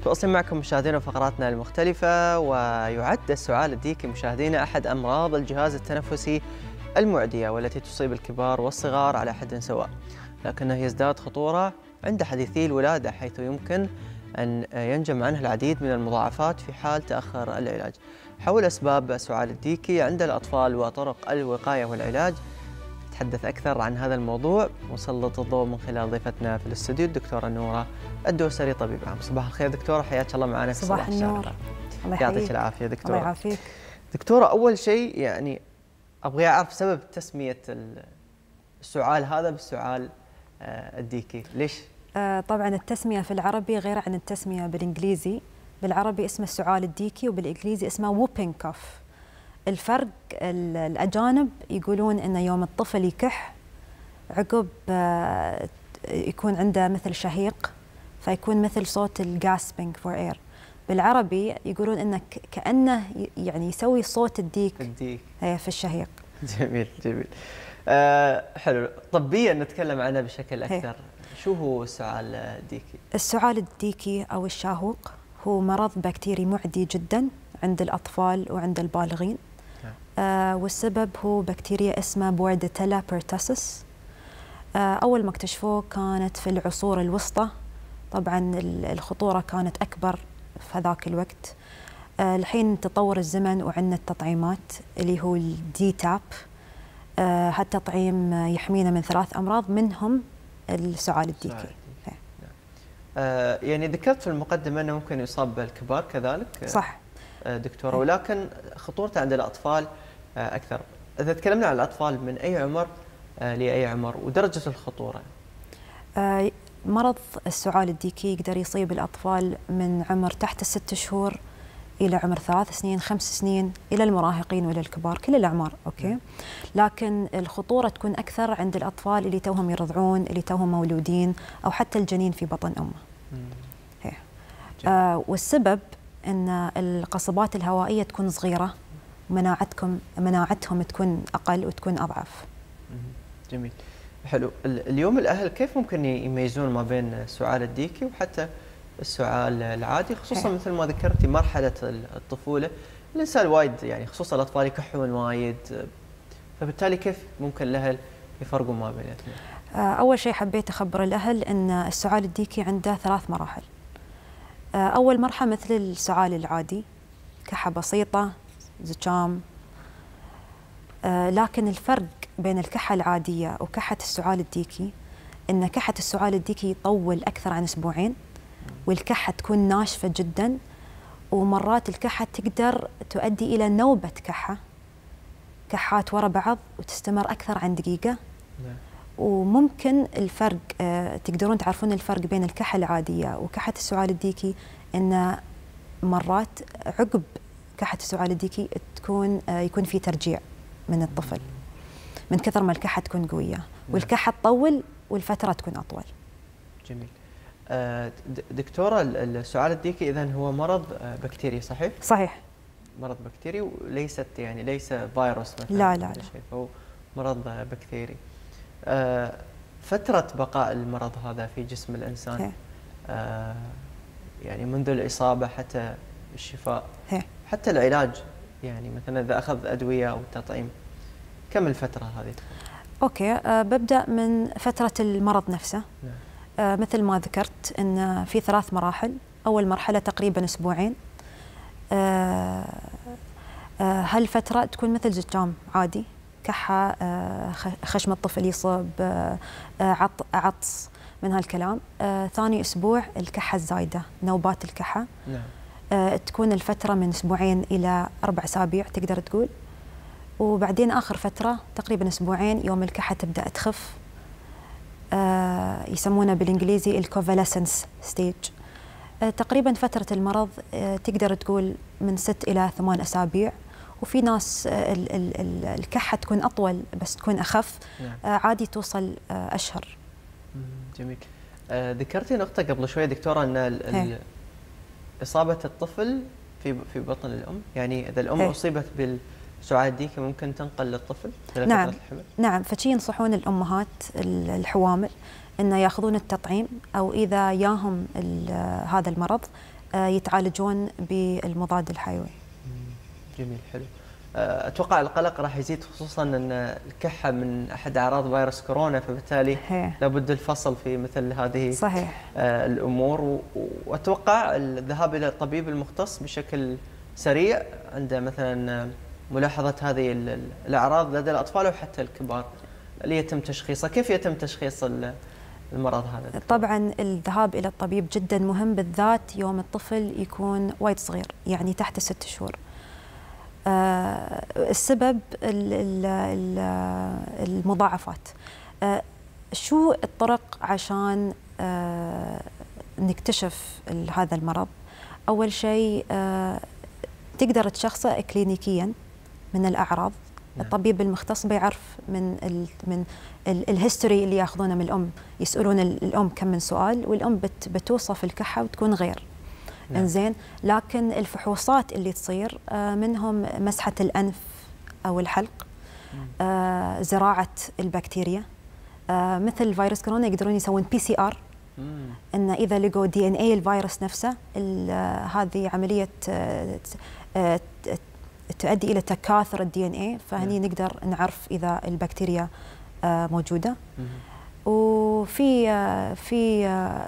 تواصلين معكم مشاهدينا فقراتنا المختلفة. ويعد السعال الديكي مشاهدينا أحد أمراض الجهاز التنفسي المعدية والتي تصيب الكبار والصغار على حد سواء، لكنه يزداد خطورة عند حديثي الولادة، حيث يمكن أن ينجم عنه العديد من المضاعفات في حال تأخر العلاج. حول أسباب سعال الديكي عند الأطفال وطرق الوقاية والعلاج نتحدث أكثر عن هذا الموضوع ونسلط الضوء من خلال ضيفتنا في الاستوديو الدكتورة نورة الدوسري، طبيب عام. صباح الخير دكتورة، حياك الله معنا في صباح النور. الله يعطيك العافية دكتورة. الله يعافيك دكتورة، أول شيء يعني أبغى أعرف سبب تسمية السعال هذا بالسعال الديكي، ليش؟ طبعا التسمية في العربي غير عن التسمية بالإنجليزي. بالعربي اسمه السعال الديكي وبالإنجليزي اسمه ووبينج كوف. الفرق الأجانب يقولون إنه يوم الطفل يكح عقب يكون عنده مثل شهيق، فيكون مثل صوت الجاسبينج فور اير. بالعربي يقولون إنه كأنه يعني يسوي صوت الديك في الشهيق. جميل جميل. حلو. طبيا نتكلم عنه بشكل أكثر. شو هو السعال الديكي؟ السعال الديكي أو الشاهوق هو مرض بكتيري معدي جدا عند الأطفال وعند البالغين. والسبب هو بكتيريا اسمها بورديتيلا بيرتاسيس. أول ما اكتشفوه كانت في العصور الوسطى، طبعا الخطورة كانت أكبر في هذاك الوقت. الحين تطور الزمن وعندنا التطعيمات اللي هو الدي تاب. هالتطعيم يحمينا من 3 أمراض منهم السعال الديكي. يعني ذكرت في المقدمة أنه ممكن يصاب الكبار كذلك. صح دكتورة، ولكن خطورته عند الأطفال أكثر. إذا تكلمنا عن الأطفال من أي عمر لأي عمر ودرجة الخطورة؟ مرض السعال الديكي يقدر يصيب الأطفال من عمر تحت 6 شهور إلى عمر 3 سنين 5 سنين إلى المراهقين وإلى الكبار، كل الأعمار. أوكي. لكن الخطورة تكون أكثر عند الأطفال اللي توهم يرضعون، اللي توهم مولودين، أو حتى الجنين في بطن أمه. والسبب أن القصبات الهوائية تكون صغيرة، مناعتهم تكون أقل وتكون أضعف. جميل. حلو. اليوم الأهل كيف ممكن يميزون ما بين السعال الديكي وحتى السعال العادي، خصوصا مثل ما ذكرتي مرحلة الطفولة؟ الإنسان وايد يعني خصوصا الأطفال يكحون وايد، فبالتالي كيف ممكن الأهل يفرقوا ما بيناتهم؟ أول شيء حبيت أخبر الأهل أن السعال الديكي عنده 3 مراحل. أول مرحلة مثل السعال العادي، كحة بسيطة، زكام. لكن الفرق بين الكحة العادية وكحة السعال الديكي أن كحة السعال الديكي يطول أكثر عن 2 أسبوع، والكحة تكون ناشفة جدا، ومرات الكحة تقدر تؤدي إلى نوبة كحات وراء بعض وتستمر أكثر عن دقيقة. وممكن الفرق تقدرون تعرفون الفرق بين الكحة العادية وكحة السعال الديكي أن مرات عقب كحة السعال الديكي يكون في ترجيع من الطفل من كثر ما الكحة تكون قوية، والكحة تطول والفترة تكون أطول. جميل. دكتورة، السعال الديكي إذن هو مرض بكتيري صحيح؟ صحيح. مرض بكتيري وليس فيروس مثلا. لا. فهو مرض بكتيري. فترة بقاء المرض هذا في جسم الإنسان يعني منذ الإصابة حتى الشفاء حتى العلاج، يعني مثلا إذا أخذ أدوية أو تطعيم، كم الفترة هذه؟ أوكي. ببدأ من فترة المرض نفسه. مثل ما ذكرت أن في 3 مراحل. أول مرحلة تقريبا 2 أسبوع. هالفترة تكون مثل زكام عادي، كحة، خشم الطفل يصب، عطس، من هالكلام. ثاني أسبوع الكحة الزايدة، نوبات الكحة. تكون الفترة من 2 إلى 4 أسابيع تقدر تقول. وبعدين آخر فترة تقريبا 2 أسبوع يوم الكحة تبدأ تخف. يسمونه بالإنجليزي الكونفاليسنس ستيج. تقريبا فترة المرض تقدر تقول من 6 إلى 8 أسابيع. وفي ناس الكحة تكون أطول بس تكون أخف. عادي توصل أشهر. جميل. ذكرتي نقطة قبل شوية دكتورة أن إصابة الطفل في بطن الأم، يعني إذا الأم أصيبت بالسعال الديكي ممكن تنقل للطفل خلال فترة الحمل؟ نعم. فشي ينصحون الأمهات الحوامل أن يأخذون التطعيم، أو إذا ياهم هذا المرض يتعالجون بالمضاد الحيوي. جميل، حلو. اتوقع القلق راح يزيد، خصوصا ان الكحه من احد اعراض فيروس كورونا، فبالتالي لابد الفصل في مثل هذه صحيح الامور. واتوقع الذهاب الى الطبيب المختص بشكل سريع عند مثلا ملاحظه هذه الاعراض لدى الاطفال او حتى الكبار ليتم تشخيصها. كيف يتم تشخيص المرض هذا؟ طبعا الذهاب الى الطبيب جدا مهم، بالذات يوم الطفل يكون وايد صغير، يعني تحت 6 شهور. السبب المضاعفات. شو الطرق عشان نكتشف هذا المرض؟ أول شيء تقدر تشخصه كلينيكيا من الأعراض. الطبيب المختص بيعرف من الهيستوري اللي ياخذونه من الأم، يسألون الأم كم من سؤال، والأم بتوصف الكحة وتكون غير. انزين، لكن الفحوصات اللي تصير منهم مسحة الأنف أو الحلق، زراعة البكتيريا، مثل فيروس كورونا يقدرون يسوون PCR، إن إذا لقوا DNA الفيروس نفسه، هذه عملية تؤدي إلى تكاثر DNA، فهني نقدر نعرف إذا البكتيريا موجودة. وفي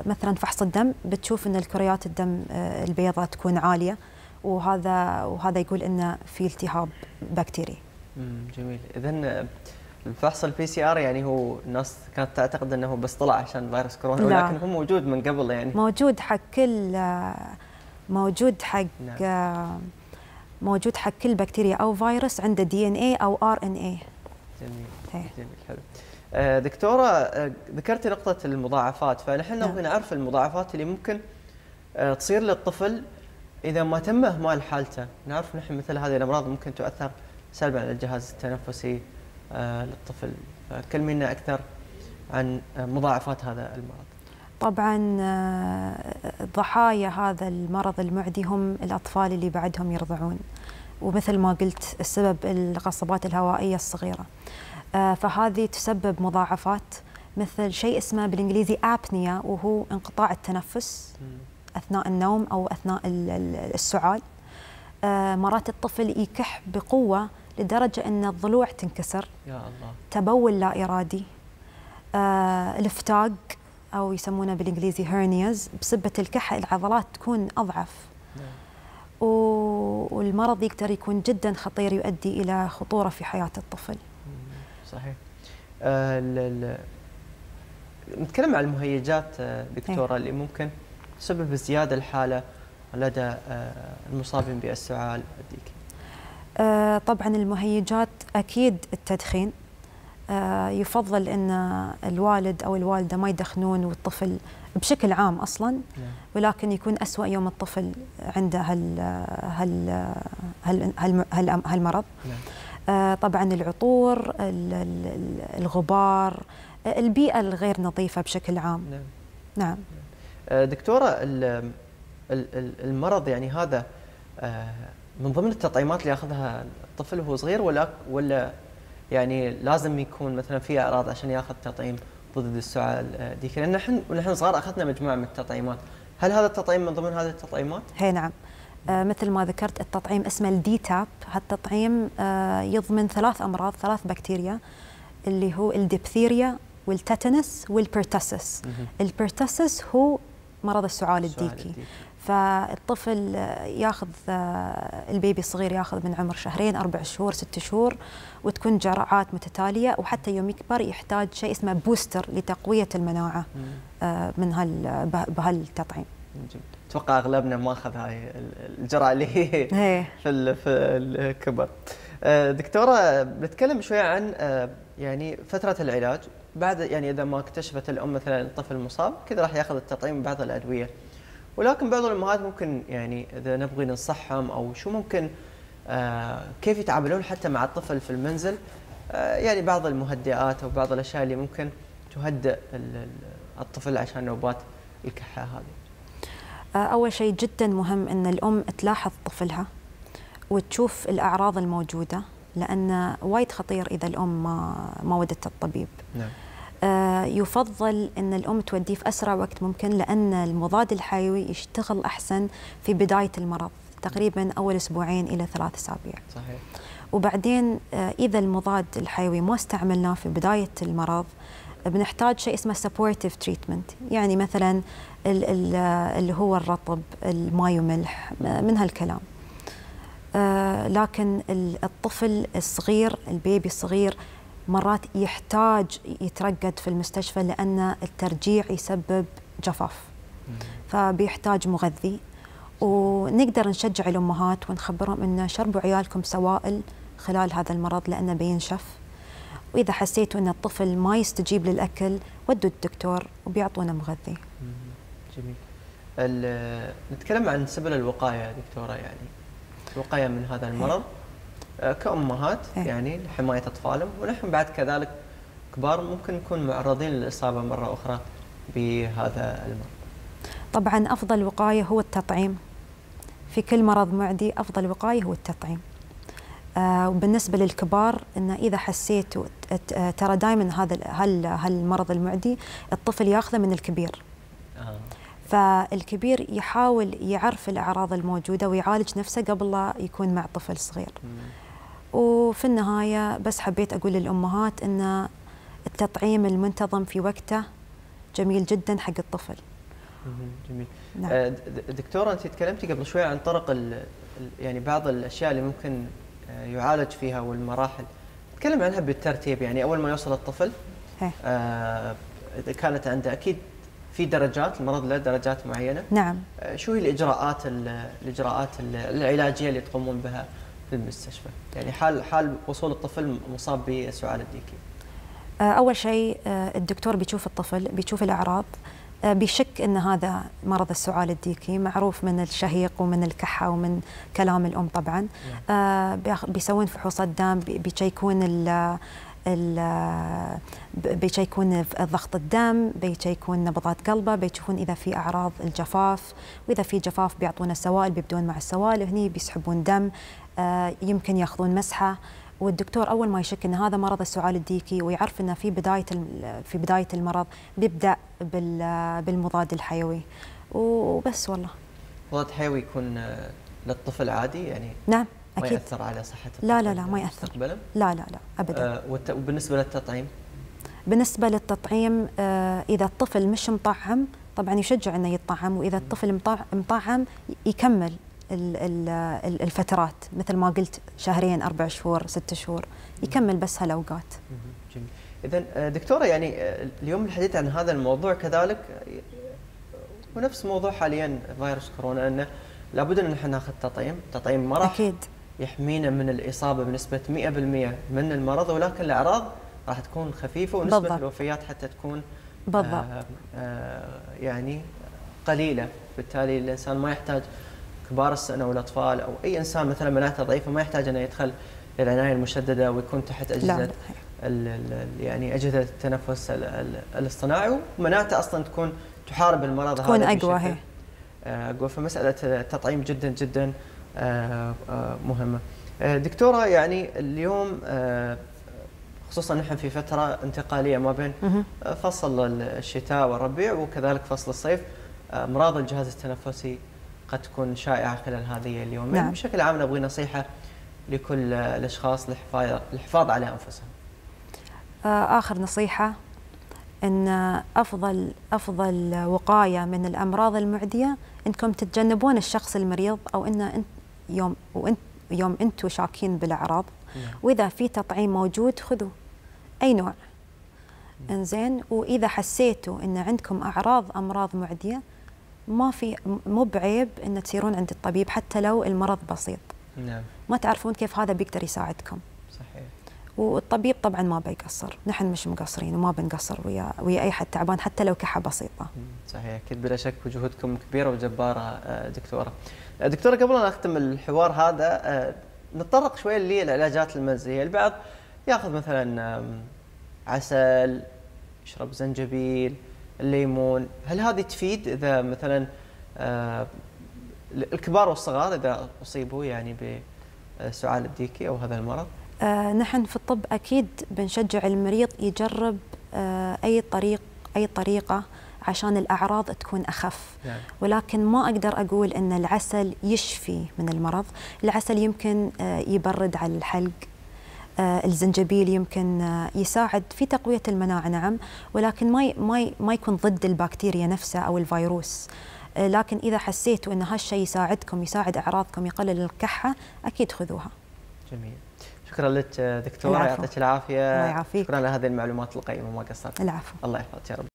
مثلا فحص الدم، بتشوف ان الكريات الدم البيضاء تكون عاليه، وهذا يقول انه في التهاب بكتيري. جميل. اذا الفحص PCR يعني هو الناس كانت تعتقد انه بس طلع عشان فيروس كورونا، ولكن هو موجود من قبل، يعني موجود حق كل موجود حق كل بكتيريا او فيروس عنده DNA او RNA. جميل، حلو. دكتورة، ذكرتي نقطة المضاعفات، فنحن نبغى نعرف المضاعفات اللي ممكن تصير للطفل إذا ما تم إهمال حالته. نعرف نحن مثل هذه الأمراض ممكن تؤثر سلبا على الجهاز التنفسي للطفل، فكلمينا أكثر عن مضاعفات هذا المرض. طبعا ضحايا هذا المرض المعدي هم الأطفال اللي بعدهم يرضعون، ومثل ما قلت السبب القصبات الهوائية الصغيرة. فهذه تسبب مضاعفات مثل شيء اسمه بالانجليزي apnea، وهو انقطاع التنفس اثناء النوم او اثناء السعال. مرات الطفل يكح بقوه لدرجه ان الضلوع تنكسر. يا الله. تبول لا ارادي. الافتاق او يسمونه بالانجليزي hernias، بسبه الكحه العضلات تكون اضعف. والمرض يقدر يكون جدا خطير، يؤدي الى خطوره في حياه الطفل. صحيح. نتكلم عن المهيجات دكتورة اللي ممكن تسبب ازدياد الحالة لدى المصابين بالسعال الديكي. طبعا المهيجات أكيد التدخين. يفضل أن الوالد أو الوالدة ما يدخنون، والطفل بشكل عام أصلا، ولكن يكون أسوأ يوم الطفل عنده هالمرض. طبعا العطور، الغبار، البيئة الغير نظيفة بشكل عام. نعم. دكتورة، المرض يعني هذا من ضمن التطعيمات اللي ياخذها الطفل وهو صغير، ولا يعني لازم يكون مثلا في اعراض عشان ياخذ تطعيم ضد السعال ديك؟ لان نحن صغار اخذنا مجموعة من التطعيمات. هل هذا التطعيم من ضمن هذه التطعيمات؟ هي نعم. مثل ما ذكرت التطعيم اسمه الديتاب. هالتطعيم يضمن 3 أمراض، 3 بكتيريا، اللي هو الديبثيريا والتيتانس والبرتسس. البرتسس هو مرض السعال الديكي. فالطفل ياخذ، البيبي الصغير ياخذ من عمر 2 4 شهور 6 شهور، وتكون جرعات متتالية، وحتى يوم يكبر يحتاج شيء اسمه بوستر لتقوية المناعة من بهالتطعيم. اتوقع اغلبنا ما اخذ هاي الجرعه اللي هي في الكبر. دكتوره، بنتكلم شويه عن يعني فتره العلاج بعد، يعني اذا ما اكتشفت الام مثلا الطفل مصاب كذا راح ياخذ التطعيم بعض الادويه، ولكن بعض الامهات ممكن يعني اذا نبغي ننصحهم او شو ممكن كيف يتعاملون حتى مع الطفل في المنزل، يعني بعض المهدئات او بعض الاشياء اللي ممكن تهدئ الطفل عشان نوبات الكحه هذه. أول شيء جدا مهم أن الأم تلاحظ طفلها وتشوف الأعراض الموجودة، لأن وايد خطير إذا الأم ما ودت الطبيب. نعم. يفضل أن الأم توديه في أسرع وقت ممكن، لأن المضاد الحيوي يشتغل أحسن في بداية المرض، تقريبا أول أسبوعين إلى 3 أسابيع. صحيح. وبعدين إذا المضاد الحيوي ما استعملناه في بداية المرض، بنحتاج شيء اسمه supportive treatment، يعني مثلا اللي هو الرطب، الماء وملح، من هالكلام. لكن الطفل الصغير، البيبي الصغير، مرات يحتاج يترقد في المستشفى لأن الترجيع يسبب جفاف، فبيحتاج مغذي. ونقدر نشجع الأمهات ونخبرهم أن شربوا عيالكم سوائل خلال هذا المرض لأنه بينشف. وإذا حسيتوا أن الطفل ما يستجيب للأكل، ودوا الدكتور وبيعطونا مغذي. جميل. نتكلم عن سبل الوقاية يا دكتورة، يعني الوقاية من هذا المرض كأمهات يعني لحماية أطفالهم، ونحن بعد كذلك كبار ممكن نكون معرضين للإصابة مرة أخرى بهذا المرض. طبعا أفضل وقاية هو التطعيم. في كل مرض معدي أفضل وقاية هو التطعيم. وبالنسبة للكبار، إن إذا حسيتوا ترى دائما هالمرض المعدي الطفل ياخذه من الكبير. فالكبير يحاول يعرف الأعراض الموجودة ويعالج نفسه قبل لا يكون مع طفل صغير. وفي النهاية بس حبيت أقول للأمهات إن التطعيم المنتظم في وقته جميل جدا حق الطفل. جميل. نعم. دكتورة، أنت تكلمتي قبل شوي عن طرق يعني بعض الأشياء اللي ممكن يعالج فيها والمراحل. نتكلم عنها بالترتيب، يعني أول ما يوصل الطفل كانت عنده أكيد في درجات، المرض له درجات معينة. نعم. شو هي الإجراءات العلاجية اللي تقومون بها في المستشفى؟ يعني حال وصول الطفل مصاب بالسعال الديكي. أول شيء الدكتور بيشوف الطفل، بيشوف الأعراض، بيشك أن هذا مرض السعال الديكي، معروف من الشهيق ومن الكحة ومن كلام الأم طبعا. بيسوون فحوصات دم، بيشيكون ضغط الدم، بيشيكون نبضات قلبه، بيشوفون إذا في أعراض الجفاف، وإذا في جفاف بيعطونا السوائل، بيبدون مع السوائل، وهني بيسحبون دم، يمكن ياخذون مسحة. والدكتور أول ما يشك أن هذا مرض السعال الديكي ويعرف أنه في بداية المرض، بيبدأ بالمضاد الحيوي وبس. والله مضاد حيوي يكون للطفل عادي يعني؟ نعم ما أكيد. يأثر على صحة الطفل؟ لا ما يأثر مستقبلا؟ لا أبدا. وبالنسبة للتطعيم؟ بالنسبة للتطعيم، إذا الطفل مش مطعم طبعا يشجع أنه يطعم، وإذا الطفل مطعم يكمل الفترات، مثل ما قلت 2 4 شهور 6 شهور، يكمل بس هالأوقات. جميل. إذن دكتورة، يعني اليوم الحديث عن هذا الموضوع كذلك ونفس موضوع حاليا فيروس كورونا، أنه لابد أن نحن ناخذ تطعيم ما راح أكيد يحمينا من الإصابة بنسبة 100% من المرض، ولكن الأعراض راح تكون خفيفة ونسبة بالضبط. الوفيات حتى تكون بالضبط يعني قليلة. بالتالي الإنسان ما يحتاج، كبار السن أو الأطفال أو أي إنسان مثلا مناعته ضعيفة، ما يحتاج أنه يدخل العناية المشددة ويكون تحت أجهزة يعني أجهزة التنفس الاصطناعي، ومناعته أصلا تكون تحارب المرض، تكون أقوى. أقوى. فمسألة التطعيم جدا جدا مهمة. دكتورة، يعني اليوم خصوصا نحن في فترة انتقالية ما بين فصل الشتاء والربيع وكذلك فصل الصيف، أمراض الجهاز التنفسي قد تكون شائعة خلال هذه اليومين. نعم. بشكل عام نبغي نصيحة لكل الأشخاص للحفاظ على أنفسهم. آخر نصيحة أن أفضل وقاية من الأمراض المعدية أنكم تتجنبون الشخص المريض، أو أن يوم أنتم شاكين بالأعراض، وإذا في تطعيم موجود خذوا أي نوع. إنزين. وإذا حسيتوا أن عندكم أمراض معدية، مو بعيب أن تسيرون عند الطبيب حتى لو المرض بسيط. نعم. ما تعرفون كيف هذا بيقدر يساعدكم. صحيح. والطبيب طبعا ما بيقصر، نحن مش مقصرين وما بنقصر ويا أي حد تعبان حتى لو كحة بسيطة. صحيح، أكيد بلا شك وجهودكم كبيرة وجبارة دكتورة. دكتورة، قبل أن أختم الحوار هذا نتطرق شوي للعلاجات المنزلية. البعض ياخذ مثلا عسل، يشرب زنجبيل، الليمون، هل هذه تفيد إذا مثلا الكبار والصغار إذا أصيبوا يعني بالسعال الديكي أو هذا المرض؟ نحن في الطب أكيد بنشجع المريض يجرب أي طريقة عشان الأعراض تكون أخف. نعم. ولكن ما أقدر أقول أن العسل يشفي من المرض. العسل يمكن يبرد على الحلق، الزنجبيل يمكن يساعد في تقوية المناعة، نعم، ولكن ما يكون ضد البكتيريا نفسها أو الفيروس. لكن إذا حسيتوا أن هالشيء يساعدكم، يساعد أعراضكم، يقلل الكحة، أكيد خذوها. جميل. شكرا لك دكتورة، يعطيك العافية. الله يعافيك. شكرا على هذه المعلومات القيمة، ما قصرت. العفو. الله يحفظك يا رب.